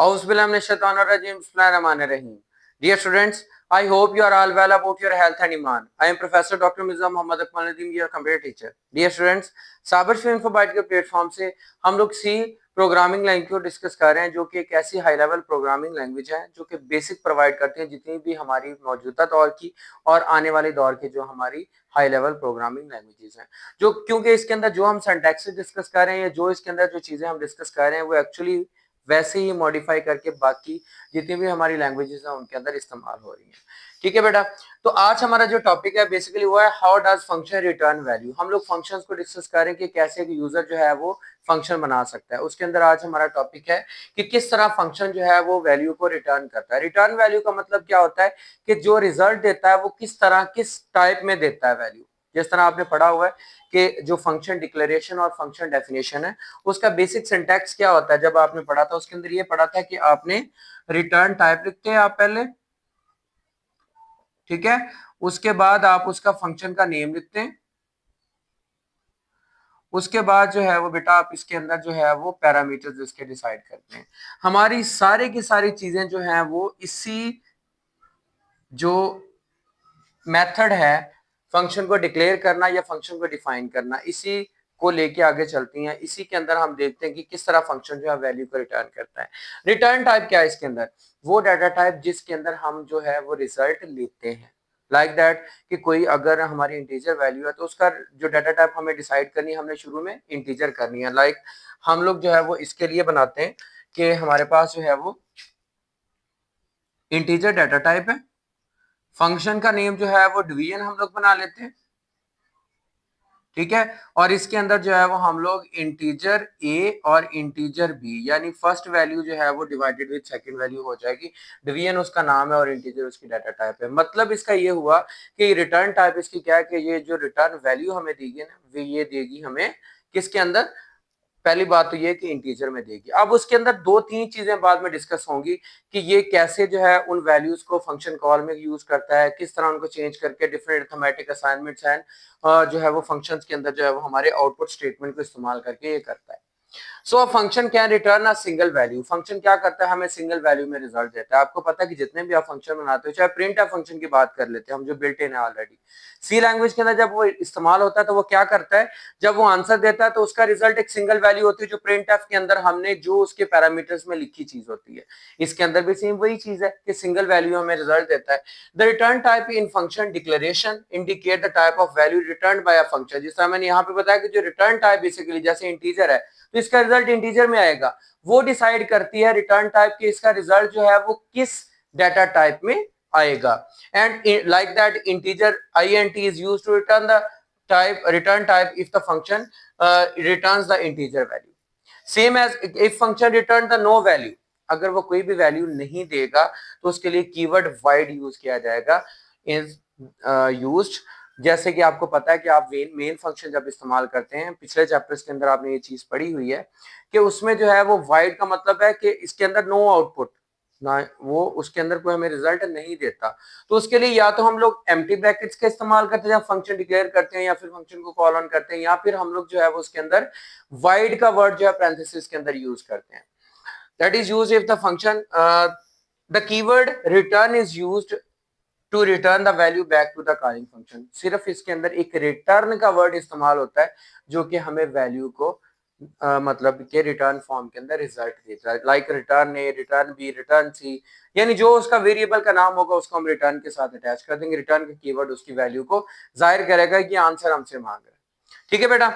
Bismillahirrahmanirrahim. Dear students, I hope you are all well about your health and iman. I am Professor Dr. Mirza Muhammad Akmal Nadeem, your computer teacher. Dear students, साबर swim इन्फोबाइट के platform से हम लोग सी programming language को discuss कर रहे हैं, जो कि एक ऐसी हाई लेवल प्रोग्रामिंग लैंग्वेज है जो कि बेसिक प्रोवाइड करती है जितनी भी हमारी मौजूदा दौर की और आने वाले दौर की जो हमारी हाई लेवल प्रोग्रामिंग लैंग्वेजेस हैं, जो क्योंकि इसके अंदर जो हम सिंटैक्स डिस्कस कर रहे हैं या जो इसके अंदर जो चीजें हम डिस्कस कर रहे हैं वो एक्चुअली वैसे ही मॉडिफाई करके बाकी जितनी भी हमारी लैंग्वेजेस हैं उनके अंदर इस्तेमाल हो रही है। ठीक है बेटा, तो आज हमारा जो टॉपिक है बेसिकली वो है how does function return value. हम लोग फंक्शंस को डिस्कस करें कि कैसे एक यूजर जो है वो फंक्शन बना सकता है। उसके अंदर आज हमारा टॉपिक है कि किस तरह फंक्शन जो है वो वैल्यू को रिटर्न करता है। रिटर्न वैल्यू का मतलब क्या होता है कि जो रिजल्ट देता है वो किस तरह किस टाइप में देता है वैल्यू। जिस तरह आपने पढ़ा हुआ है कि जो फंक्शन डिक्लेरेशन और फंक्शन डेफिनेशन है उसका बेसिक सिंटैक्स क्या होता है। जब आपने पढ़ा था उसके अंदर ये पढ़ा था कि आपने रिटर्न टाइप लिखते हैं आप पहले, ठीक है, उसके बाद आप उसका फंक्शन का नेम लिखते हैं, उसके बाद जो है वो बेटा आप इसके अंदर जो है वो पैरामीटर्स इसके डिसाइड करते हैं। हमारी सारी की सारी चीजें जो हैं वो इसी जो मेथड है फंक्शन को डिक्लेयर करना या फंक्शन को डिफाइन करना, इसी को लेके आगे चलती हैं। इसी के अंदर हम देखते हैं कि किस तरह फंक्शन जो है वैल्यू को रिटर्न करता है। रिटर्न टाइप क्या है इसके अंदर? वो डाटा टाइप जिसके अंदर हम जो है वो रिजल्ट लेते हैं। लाइक दैट कि कोई अगर हमारी इंटीजर वैल्यू है तो उसका जो डाटा टाइप हमें डिसाइड करनी है, हमने शुरू में इंटीजर करनी है। लाइक हम लोग जो है वो इसके लिए बनाते हैं कि हमारे पास जो है वो इंटीजर डाटा टाइप है, फंक्शन का नेम जो है वो डिवीजन हम लोग बना लेते हैं, ठीक है, और इसके अंदर जो है वो हम लोग इंटीजर ए और इंटीजर बी यानी फर्स्ट वैल्यू जो है वो डिवाइडेड विद सेकंड वैल्यू हो जाएगी। डिवीजन उसका नाम है और इंटीजर उसकी डाटा टाइप है। मतलब इसका ये हुआ कि रिटर्न टाइप इसकी क्या है कि ये जो रिटर्न वैल्यू हमें देगी ना वो ये देगी हमें किसके अंदर? पहली बात तो ये कि इंटीजर में देगी। अब उसके अंदर दो तीन चीजें बाद में डिस्कस होंगी कि ये कैसे जो है उन वैल्यूज को फंक्शन कॉल में यूज करता है, किस तरह उनको चेंज करके डिफरेंट अरिथमेटिक असाइनमेंट्स हैं जो है वो फंक्शंस के अंदर जो है वो हमारे आउटपुट स्टेटमेंट को इस्तेमाल करके ये करता है। So function can return a single value. Function क्या करता है? हमें सिंगल वैल्यू में रिजल्ट देता है। आपको पता है कि जितने भी आप फंक्शन बनाते हो, चाहे प्रिंट एफ फंक्शन की बात कर लेते हैं हम जो बिल्ट इन है ऑलरेडी सी लैंग्वेज के अंदर, जब वो इस्तेमाल होता है तो वो क्या करता है? जब वो आंसर देता है तो उसका रिजल्ट एक सिंगल वैल्यू होती है जो प्रिंट एफ के अंदर हमने जो उसके पैरामीटर्स में लिखी चीज होती है। इसके अंदर भी सेम वही चीज है कि सिंगल वैल्यू हमें रिजल्ट देता है। The return type in function declaration indicate the type of value return by a function. जिस तरह मैंने यहाँ पे बताया कि जो रिटर्न टाइप बेसिकली जैसे इंटीजर है तो इसका रिजल्ट इंटीजर में आएगा। वो डिसाइड करती है रिटर्न टाइप कि इसका रिजल्ट जो है वो किस डाटा टाइप में आएगा। And like that integer int is used to return the return type if the function returns the integer value. Same as if function return the no value, अगर वो कोई भी वैल्यू नहीं देगा तो उसके लिए कीवर्ड void यूज किया जाएगा। इज यूज्ड, जैसे कि आपको पता है कि आप मेन फंक्शन जब इस्तेमाल करते हैं, पिछले चैप्टर्स के अंदर आपने ये चीज पढ़ी हुई है कि उसमें जो है वो void का मतलब है कि इसके अंदर नो आउटपुट ना, वो उसके अंदर कोई हमें रिजल्ट नहीं देता। तो उसके लिए या तो हम लोग एम्प्टी ब्रैकेट्स का इस्तेमाल करते हैं जब फंक्शन डिक्लेयर करते हैं या फिर फंक्शन को कॉल ऑन करते हैं, या फिर हम लोग जो है वो उसके अंदर void का वर्ड जो है पैरेंथेसिस के अंदर यूज करते हैं। That is used if the function the keyword return is used to return the value back to the calling function. सिर्फ इसके अंदर एक रिटर्न का वर्ड इस्तेमाल होता है जो कि हमें वैल्यू को मतलब के रिटर्न फॉर्म के अंदर रिजल्ट देता है। लाइक रिटर्न ए, रिटर्न बी, रिटर्न सी, यानी जो उसका वेरिएबल का नाम होगा उसको हम रिटर्न के साथ अटैच कर देंगे। रिटर्न का कीवर्ड उसकी वैल्यू को जाहिर करेगा कि आंसर हमसे मांग रहा है। ठीक है बेटा,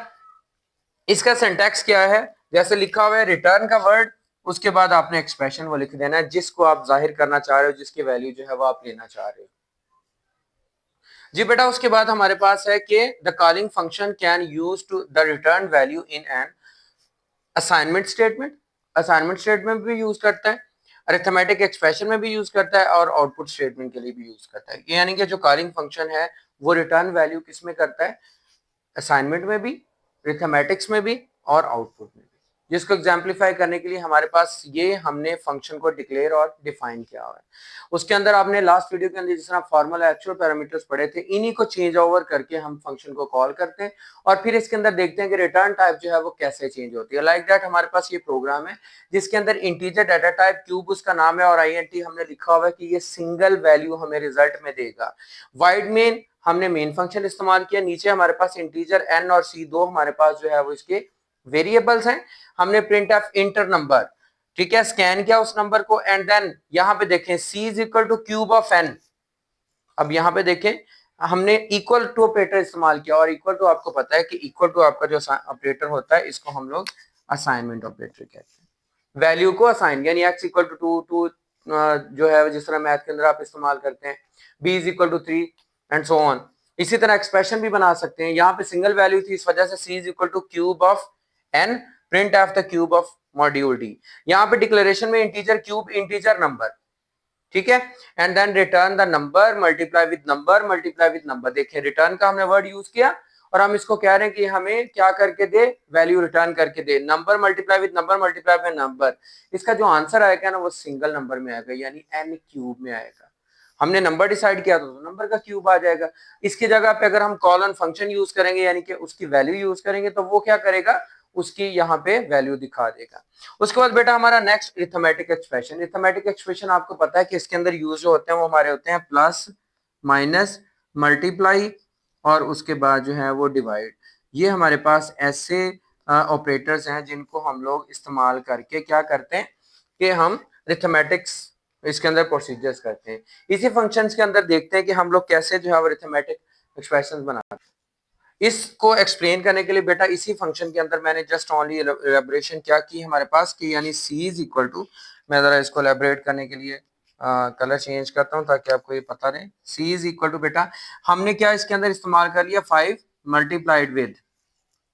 इसका सिंटैक्स क्या है? जैसे लिखा हुआ है रिटर्न का वर्ड, उसके बाद आपने एक्सप्रेशन वो लिख देना है जिसको आप जाहिर करना चाह रहे हो, जिसकी वैल्यू जो है वो आप लेना चाह रहे हो। जी बेटा, उसके बाद हमारे पास है कि the calling function can use to the return value in an assignment statement. Assignment statement भी यूज करता है, अरिथमेटिक एक्सप्रेशन में भी यूज करता है और आउटपुट स्टेटमेंट के लिए भी यूज करता है। यानी कि जो कॉलिंग फंक्शन है वो रिटर्न वैल्यू किस में करता है? असाइनमेंट में भी, अरिथमेटिक्स में भी और आउटपुट में भी। जिसको एग्जाम्पलीफाई करने के लिए हमारे पास ये हमने फंक्शन को डिक्लेयर और डिफाइन किया हुआ है। उसके अंदर आपने लास्ट वीडियो के अंदर जिस तरह फॉर्मूला एक्चुअल पैरामीटर्स पढ़े थे, इन्हीं को चेंज ओवर करके हम फंक्शन को कॉल करते हैं और फिर इसके अंदर देखते हैं कि रिटर्न टाइप जो है वो कैसे चेंज होती है। लाइक दैट हमारे पास ये प्रोग्राम है जिसके अंदर इंटीजर डाटा टाइप क्यूब उसका नाम है और INT हमने लिखा हुआ है कि ये सिंगल वैल्यू हमें रिजल्ट में देगा। वाइड मेन हमने मेन फंक्शन इस्तेमाल किया, नीचे हमारे पास इंटीजर n और c दो हमारे पास जो है वो इसके वेरिएबल्स हैं। हमने प्रिंट ऑफ इंटर नंबर, ठीक है, स्कैन किया उस नंबर को एंड देन यहां पे देखें c is equal two cube of n। अब यहां पे देखें हमने इक्वल टू ऑपरेटर इस्तेमाल किया और इक्वल टू आपको पता है कि इक्वल टू आपका जो ऑपरेटर होता है इसको हम लोग असाइनमेंट ऑपरेटर कहते हैं। वैल्यू को असाइन यानी x इक्वल टू 2 जो है जिस तरह मैथ के अंदर आप इस्तेमाल करते हैं, b is equal to 3 and so on. इसी तरह एक्सप्रेशन भी बना सकते हैं। यहाँ पे सिंगल वैल्यू थी इस वजह से c is equal two cube of n print of the cube of module d। यहाँ पे डिक्लेरेशन में इंटीजर क्यूब इंटीजर नंबर, ठीक है, and then return the number multiply with number multiply with number. देखिए रिटर्न का हमने word use किया और हम इसको कह रहे हैं कि हमें क्या करके दे, वैल्यू रिटर्न करके दे, number multiply with number multiply with number. इसका जो आंसर आएगा ना वो सिंगल नंबर में आएगा यानी n क्यूब में आएगा। हमने नंबर डिसाइड किया तो नंबर का क्यूब आ जाएगा। इसकी जगह पे अगर हम कॉलन फंक्शन यूज करेंगे यानी कि उसकी वैल्यू यूज करेंगे तो वो क्या करेगा, उसकी यहाँ पे वैल्यू दिखा देगा। उसके बाद बेटा हमारा next arithmetic expression. Arithmetic expression आपको पता है कि इसके अंदर यूज जो होते हैं वो हमारे होते हैं प्लस माइनस मल्टीप्लाई और उसके बाद जो है वो डिवाइड। ये हमारे पास ऐसे ऑपरेटर्स हैं जिनको हम लोग इस्तेमाल करके क्या करते हैं कि हम अरिथमेटिक्स इसके अंदर प्रोसीजर्स करते हैं। इसी फंक्शंस के अंदर देखते हैं कि हम लोग कैसे जो है अरिथमेटिक एक्सप्रेशंस बनाते हैं। इसको एक्सप्लेन करने के लिए बेटा इसी फंक्शन के अंदर मैंने जस्ट ओनली एलेबोरेशन क्या की हमारे पास कि यानी c इज इक्वल टू, मैं जरा इसको एलेबोरेट करने के लिए कलर चेंज करता हूं ताकि आपको ये पता रहे। c इज इक्वल टू बेटा हमने क्या इसके अंदर इस्तेमाल कर लिया 5 मल्टीप्लाइड विद,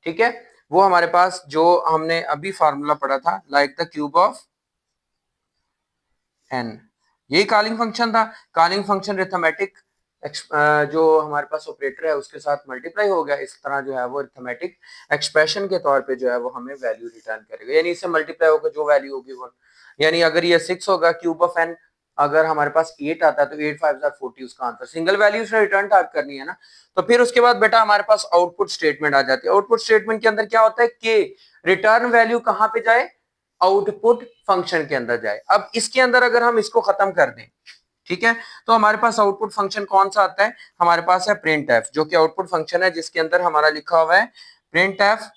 ठीक है, वो हमारे पास जो हमने अभी फार्मूला पढ़ा था like the cube of n। यही कॉलिंग फंक्शन था। कॉलिंग फंक्शन अरिथमेटिक जो हमारे पास ऑपरेटर है उसके साथ मल्टीप्लाई हो गया, इस तरह जो है वो अरिथमेटिक एक्सप्रेशन के तौर पे जो है वो हमें वैल्यू रिटर्न करेगा। यानी इससे मल्टीप्लाई होकर जो वैल्यू होगी वो, यानी अगर ये 6 होगा क्यूब ऑफ n, अगर हमारे पास 8 आता है तो 8 5 40 उसका आंसर। सिंगल वैल्यू उसने रिटर्न टाइप करनी है ना। तो फिर उसके बाद बेटा हमारे पास आउटपुट स्टेटमेंट आ जाती है। आउटपुट स्टेटमेंट के अंदर क्या होता है कि रिटर्न वैल्यू कहां पे जाए, आउटपुट फंक्शन के अंदर जाए। अब इसके अंदर अगर हम इसको खत्म कर दें, ठीक है, तो हमारे पास आउटपुट फंक्शन कौन सा आता है, हमारे पास है प्रिंट एफ जो कि आउटपुट फंक्शन है जिसके अंदर हमारा लिखा हुआ है प्रिंट एफ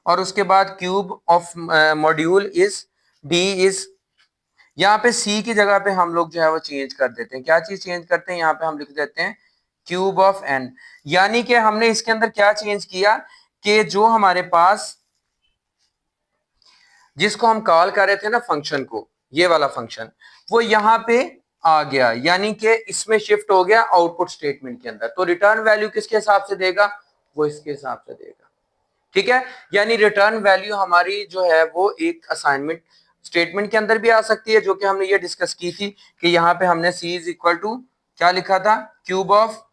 और उसके बाद cube of module is D is. यहाँ पे सी की जगह पे हम लोग जो है वो चेंज कर देते हैं। क्या चीज चेंज करते हैं, यहाँ पे हम लिख देते हैं क्यूब ऑफ एन। यानी कि हमने इसके अंदर क्या चेंज किया कि जो हमारे पास जिसको हम कॉल कर रहे थे ना फंक्शन को, ये वाला फंक्शन वो यहां पे आ गया, यानी कि इसमें शिफ्ट हो गया आउटपुट स्टेटमेंट के अंदर। तो रिटर्न वैल्यू किसके हिसाब से देगा, वो इसके हिसाब से देगा, ठीक है। यानी रिटर्न वैल्यू हमारी जो है वो एक असाइनमेंट स्टेटमेंट के अंदर भी आ सकती है जो कि हमने ये डिस्कस की थी कि यहाँ पे हमने c इज इक्वल टू क्या लिखा था, क्यूब ऑफ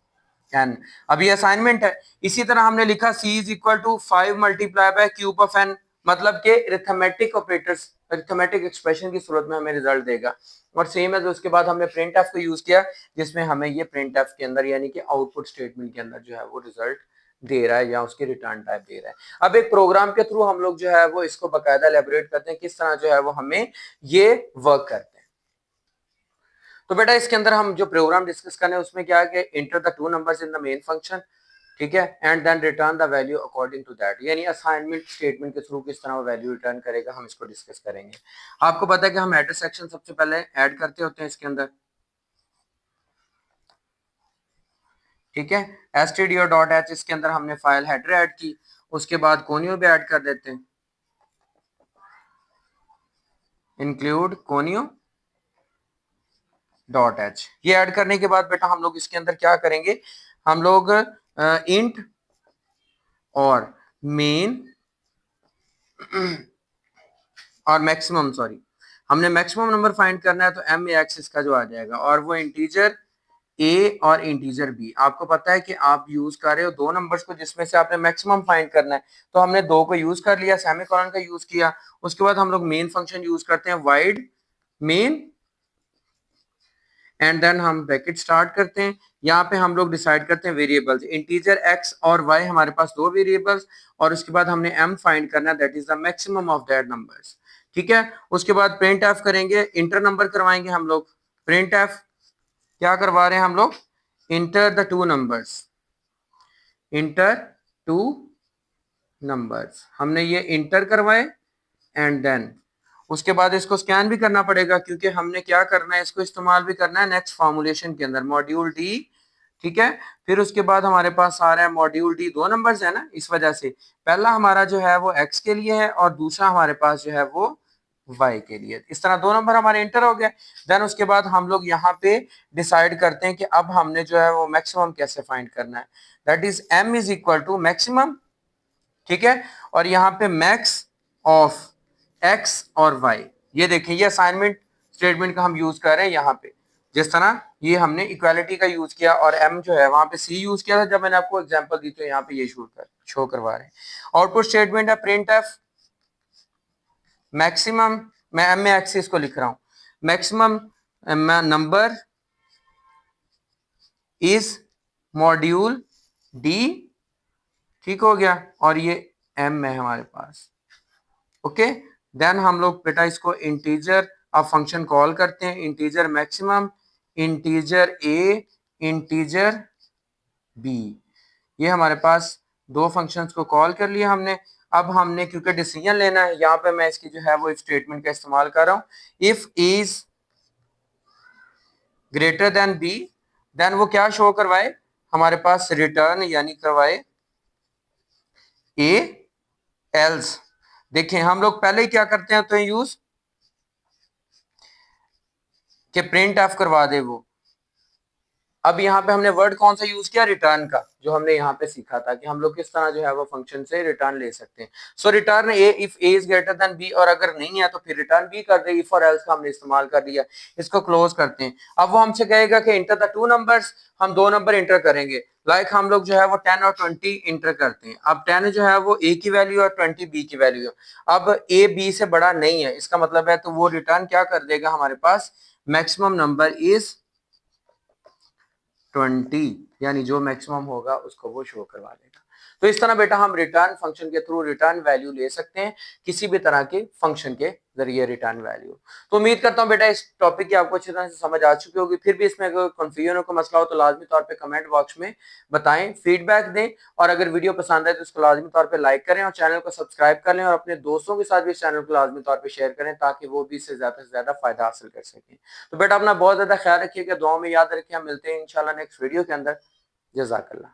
n। अब ये असाइनमेंट है। इसी तरह हमने लिखा c is equal to 5 multiply by cube of n, मतलब के अरिथमेटिक ऑपरेटर्स अरिथमेटिक एक्सप्रेशन की सूरत में हमें रिजल्ट देगा। और सेम है तो उसके बाद हमने प्रिंट एफ को यूज किया जिसमें हमें ये प्रिंट एफ के अंदर यानी कि आउटपुट स्टेटमेंट के अंदर जो है वो रिजल्ट दे रहा है या उसकी रिटर्न टाइप दे रहा है। अब एक प्रोग्राम के थ्रू हम लोग जो है वो इसको बकायदा एलेबोरेट करते हैं किस तरह जो है वो हमें ये वर्क करते हैं। तो बेटा इसके अंदर हम जो प्रोग्राम डिस्कस करने हैं उसमें क्या है कि enter the two numbers in the main function, ठीक है, and then return the value according to that. यानी असाइनमेंट स्टेटमेंट के थ्रू किस तरह वो वैल्यू रिटर्न करेगा हम इसको डिस्कस करेंगे। आपको पता है कि हम एड्रेस सेक्शन सबसे पहले ऐड करते होते हैं इसके अंदर, ठीक है, stdio.h इसके अंदर हमने फाइल हेडर ऐड की, उसके बाद कोनियो भी ऐड कर देते हैं, इंक्लूड कोनियो डॉट एच। ये ऐड करने के बाद बेटा हम लोग इसके अंदर क्या करेंगे, हम लोग इंट और मेन और मैक्सिमम, सॉरी हमने मैक्सिमम नंबर फाइंड करना है तो एम एक्स इसका जो आ जाएगा और वो इंटीजर ए और इंटीजर बी। आपको पता है कि आप यूज कर रहे हो दो नंबर्स को जिसमें से आपने मैक्सिमम फाइंड करना है, तो हमने दो को यूज कर लिया, सेमीकोलन का यूज किया। उसके बाद हम लोग मेन फंक्शन यूज करते हैं वाइड मेन, एंड देन हम ब्रैकेट स्टार्ट करते हैं। यहाँ पे हम लोग डिसाइड करते हैं वेरिएबल्स, इंटीजर एक्स और वाई, हमारे पास दो वेरिएबल्स, और उसके बाद हमने एम फाइंड करना है, that is the maximum of that numbers. ठीक है, उसके बाद प्रिंट एफ करेंगे, इंटर नंबर करवाएंगे हम लोग। प्रिंट एफ क्या करवा रहे हैं हम लोग, inter the two numbers, inter two numbers, हमने ये इंटर करवाए, एंड देन उसके बाद इसको स्कैन भी करना पड़ेगा क्योंकि हमने क्या करना है, इसको इस्तेमाल भी करना है नेक्स्ट फॉर्मुलेशन के अंदर, मॉड्यूल डी। ठीक है, फिर उसके बाद हमारे पास आ रहा है मॉड्यूल डी, दो नंबर्स है ना, इस वजह से पहला हमारा जो है वो एक्स के लिए है और दूसरा हमारे पास जो है वो वाई के लिए। इस तरह दो नंबर हमारे इंटर हो गए। देन उसके बाद हम लोग यहाँ पे डिसाइड करते हैं कि अब हमने जो है वो मैक्सिमम कैसे फाइंड करना है, that is m is equal to maximum. ठीक है, और यहाँ पे मैक्स ऑफ एक्स और वाई, ये देखें ये असाइनमेंट स्टेटमेंट का हम यूज कर रहे हैं यहाँ पे, जिस तरह ये हमने इक्वालिटी का यूज किया और एम जो है वहां पे सी यूज किया था जब मैंने आपको एग्जांपल दी, तो यहाँ पे ये शो करवा रहे हैं। आउटपुट स्टेटमेंट है प्रिंट एफ मैक्सिमम, मैं एम में एक्सिस को लिख रहा हूं, maximum number is module D. ठीक हो गया, और ये एम है हमारे पास। ओके, देन हम लोग बेटा इसको इंटीजर, अब फंक्शन कॉल करते हैं, integer maximum, integer a, integer B, ये हमारे पास दो फंक्शंस को कॉल कर लिया हमने। अब हमने क्योंकि डिसीजन लेना है, यहाँ पे मैं इसकी जो है वो इफ स्टेटमेंट का इस्तेमाल कर रहा हूँ, if is greater than b, then वो क्या शो करवाए हमारे पास, रिटर्न यानी करवाए ए एल्स। देखें हम लोग पहले ही क्या करते हैं तो यूज के प्रिंट एफ करवा दे वो। अब यहाँ पे हमने वर्ड कौन सा यूज किया, रिटर्न का, जो हमने यहाँ पे सीखा था कि हम लोग किस तरह जो है वो फंक्शन से रिटर्न ले सकते हैं। So return A if A is greater than B, और अगर नहीं है तो फिर रिटर्न बी कर दे, इफ और एल्स का हमने इस्तेमाल कर दिया। इसको क्लोज करते हैं। अब वो हमसे कहेगा कि इंटर द टू नंबर्स, हम दो नंबर इंटर करेंगे। लाइक हम लोग जो है वो 10 और 20 इंटर करते हैं। अब 10 जो है वो ए की वैल्यू और 20 बी की वैल्यू है। अब ए बी से बड़ा नहीं है, इसका मतलब है तो वो रिटर्न क्या कर देगा हमारे पास, मैक्सिमम नंबर इज 20, यानी जो मैक्सिमम होगा उसको वो शो करवा देगा। तो इस तरह बेटा हम रिटर्न फंक्शन के थ्रू रिटर्न वैल्यू ले सकते हैं, किसी भी तरह के फंक्शन के जरिए रिटर्न वैल्यू। तो उम्मीद करता हूं बेटा इस टॉपिक की आपको अच्छी तरह से समझ आ चुकी होगी। फिर भी इसमें अगर कंफ्यूजन हो, कोई मसला हो तो लाजमी तौर पे कमेंट बॉक्स में बताएं, फीडबैक दें, और अगर वीडियो पसंद आए तो इसको लाजमी तौर पे लाइक करें और चैनल को सब्सक्राइब कर लें, और अपने दोस्तों के साथ भी इस चैनल को लाजमी तौर पे शेयर करें ताकि वो भी इससे ज्यादा फायदा हासिल कर सकें। तो बेटा अपना बहुत ज्यादा ख्याल रखिएगा, दुआओं में याद रखिए, हम मिलते हैं इंशाल्लाह नेक्स्ट वीडियो के अंदर। जज़ाकल्लाह।